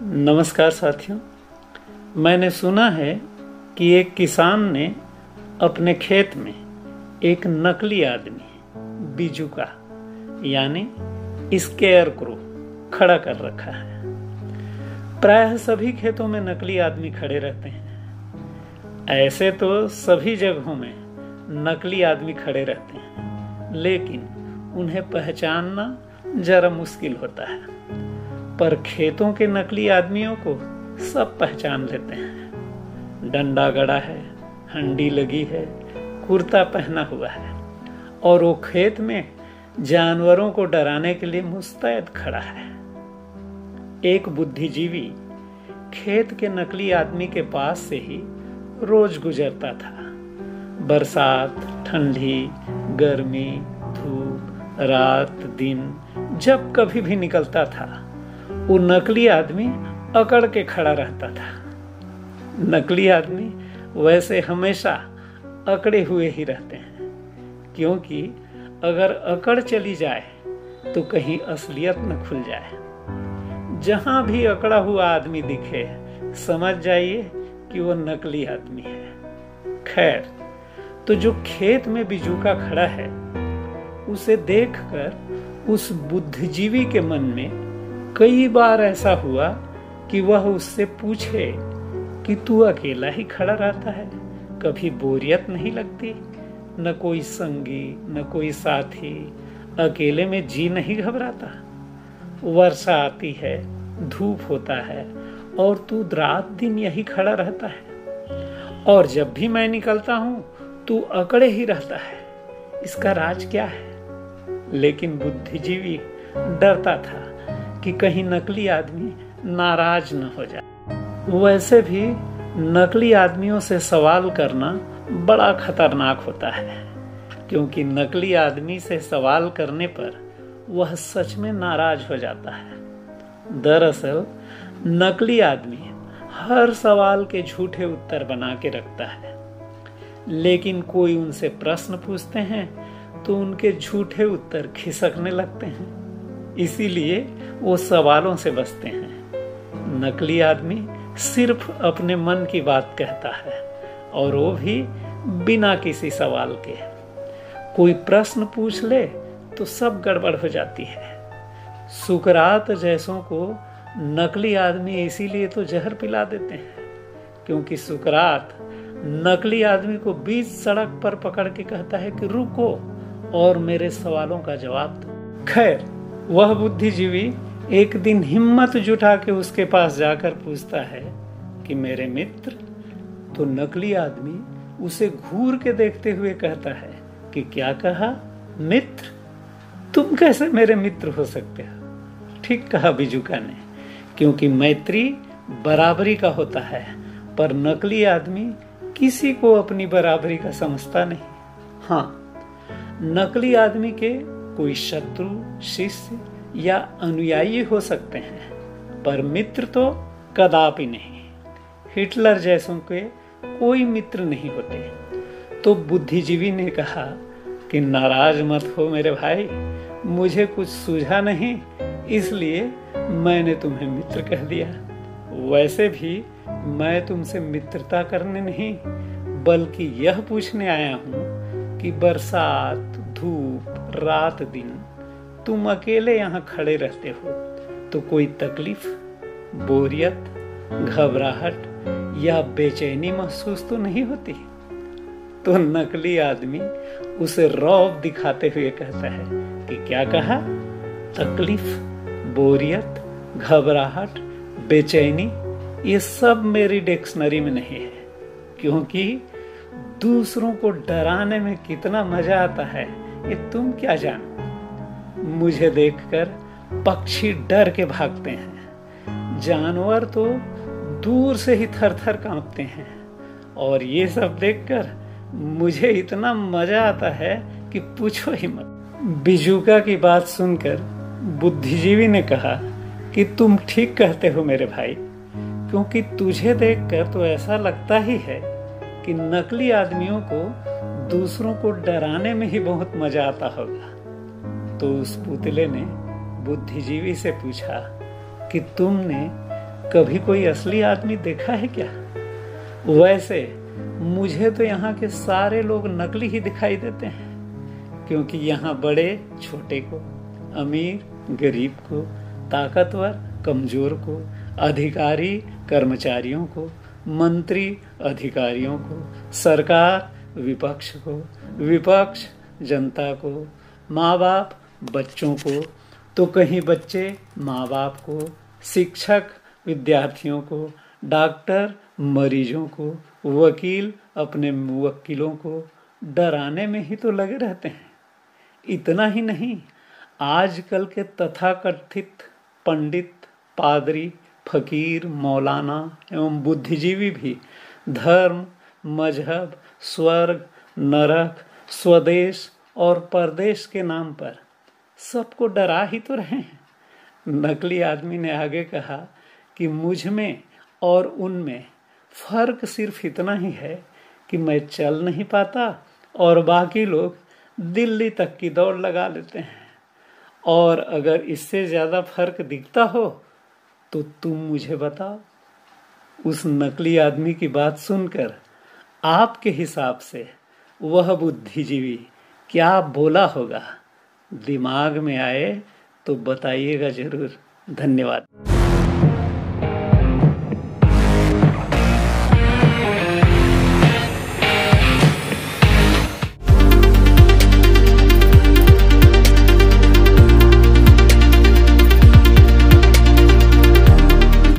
नमस्कार साथियों। मैंने सुना है कि एक किसान ने अपने खेत में एक नकली आदमी बिजुका यानी स्केयर क्रो खड़ा कर रखा है। प्रायः सभी खेतों में नकली आदमी खड़े रहते हैं। ऐसे तो सभी जगहों में नकली आदमी खड़े रहते हैं, लेकिन उन्हें पहचानना जरा मुश्किल होता है। पर खेतों के नकली आदमियों को सब पहचान लेते हैं। डंडा गड़ा है, हंडी लगी है, कुर्ता पहना हुआ है और वो खेत में जानवरों को डराने के लिए मुस्तैद खड़ा है। एक बुद्धिजीवी खेत के नकली आदमी के पास से ही रोज गुजरता था। बरसात, ठंडी, गर्मी, धूप, रात, दिन जब कभी भी निकलता था, वो नकली आदमी अकड़ के खड़ा रहता था। नकली आदमी वैसे हमेशा अकड़े हुए ही रहते हैं, क्योंकि अगर अकड़ चली जाए तो कहीं असलियत न खुल जाए। जहां भी अकड़ा हुआ आदमी दिखे, समझ जाइए कि वो नकली आदमी है। खैर, तो जो खेत में बिजुका खड़ा है, उसे देखकर उस बुद्धिजीवी के मन में कई बार ऐसा हुआ कि वह उससे पूछे कि तू अकेला ही खड़ा रहता है, कभी बोरियत नहीं लगती? न कोई संगी, न कोई साथी, अकेले में जी नहीं घबराता? वर्षा आती है, धूप होता है और तू रात दिन यही खड़ा रहता है, और जब भी मैं निकलता हूं तू अकड़े ही रहता है। इसका राज क्या है? लेकिन बुद्धिजीवी डरता था कि कहीं नकली आदमी नाराज न हो जाए। वैसे भी नकली आदमियों से सवाल करना बड़ा खतरनाक होता है, क्योंकि नकली आदमी से सवाल करने पर वह सच में नाराज हो जाता है। दरअसल नकली आदमी हर सवाल के झूठे उत्तर बना के रखता है, लेकिन कोई उनसे प्रश्न पूछते हैं तो उनके झूठे उत्तर खिसकने लगते हैं। इसीलिए वो सवालों से बचते हैं। नकली आदमी सिर्फ अपने मन की बात कहता है, और वो भी बिना किसी सवाल के। कोई प्रश्न पूछ ले तो सब गड़बड़ हो जाती है। सुकरात जैसों को नकली आदमी इसीलिए तो जहर पिला देते हैं, क्योंकि सुकरात नकली आदमी को बीच सड़क पर पकड़ के कहता है कि रुको और मेरे सवालों का जवाब दो। खैर, वह बुद्धिजीवी एक दिन हिम्मत जुटा के उसके पास जाकर पूछता है कि मेरे मित्र। तो नकली आदमी उसे घूर के देखते हुए कहता है कि क्या कहा? मित्र? तुम कैसे मेरे मित्र हो सकते हो? ठीक कहा बिजुका ने, क्योंकि मैत्री बराबरी का होता है, पर नकली आदमी किसी को अपनी बराबरी का समझता नहीं। हाँ, नकली आदमी के कोई शत्रु, शिष्य या अनुयायी हो सकते हैं, पर मित्र तो कदापि नहीं। हिटलर जैसों के कोई मित्र नहीं होते। तो बुद्धिजीवी ने कहा कि नाराज मत हो मेरे भाई, मुझे कुछ सूझा नहीं, इसलिए मैंने तुम्हें मित्र कह दिया। वैसे भी मैं तुमसे मित्रता करने नहीं, बल्कि यह पूछने आया हूं कि बरसात, धूप, रात, दिन तुम अकेले यहाँ खड़े रहते हो तो कोई तकलीफ, बोरियत, घबराहट या बेचैनी महसूस तो नहीं होती? तो नकली आदमी उसे रौब दिखाते हुए कहता है कि क्या कहा? तकलीफ, बोरियत, घबराहट, बेचैनी, ये सब मेरी डिक्शनरी में नहीं है, क्योंकि दूसरों को डराने में कितना मजा आता है ये तुम क्या जानो। मुझे देखकर पक्षी डर के भागते हैं, जानवर तो दूर से ही थर थर कांपते हैं, और ये सब देखकर मुझे इतना मजा आता है कि पूछो ही मत। बिजुका की बात सुनकर बुद्धिजीवी ने कहा कि तुम ठीक कहते हो मेरे भाई, क्योंकि तुझे देखकर तो ऐसा लगता ही है कि नकली आदमियों को दूसरों को डराने में ही बहुत मजा आता होगा। तो उस पुतले ने बुद्धिजीवी से पूछा कि तुमने कभी कोई असली आदमी देखा है क्या? वैसे मुझे तो यहाँ के सारे लोग नकली ही दिखाई देते हैं, क्योंकि यहाँ बड़े छोटे को, अमीर गरीब को, ताकतवर कमजोर को, अधिकारी कर्मचारियों को, मंत्री अधिकारियों को, सरकार विपक्ष को, विपक्ष जनता को, माँ बाप बच्चों को, तो कहीं बच्चे माँ बाप को, शिक्षक विद्यार्थियों को, डॉक्टर मरीजों को, वकील अपने मुवक्किलों को डराने में ही तो लगे रहते हैं। इतना ही नहीं, आजकल के तथाकथित पंडित, पादरी, फकीर, मौलाना एवं बुद्धिजीवी भी धर्म, मजहब, स्वर्ग, नरक, स्वदेश और परदेश के नाम पर सबको डरा ही तो रहे हैं। नकली आदमी ने आगे कहा कि मुझ में और उनमें फर्क सिर्फ इतना ही है कि मैं चल नहीं पाता और बाकी लोग दिल्ली तक की दौड़ लगा लेते हैं। और अगर इससे ज्यादा फर्क दिखता हो तो तुम मुझे बताओ। उस नकली आदमी की बात सुनकर आपके हिसाब से वह बुद्धिजीवी क्या बोला होगा? दिमाग में आए तो बताइएगा जरूर। धन्यवाद।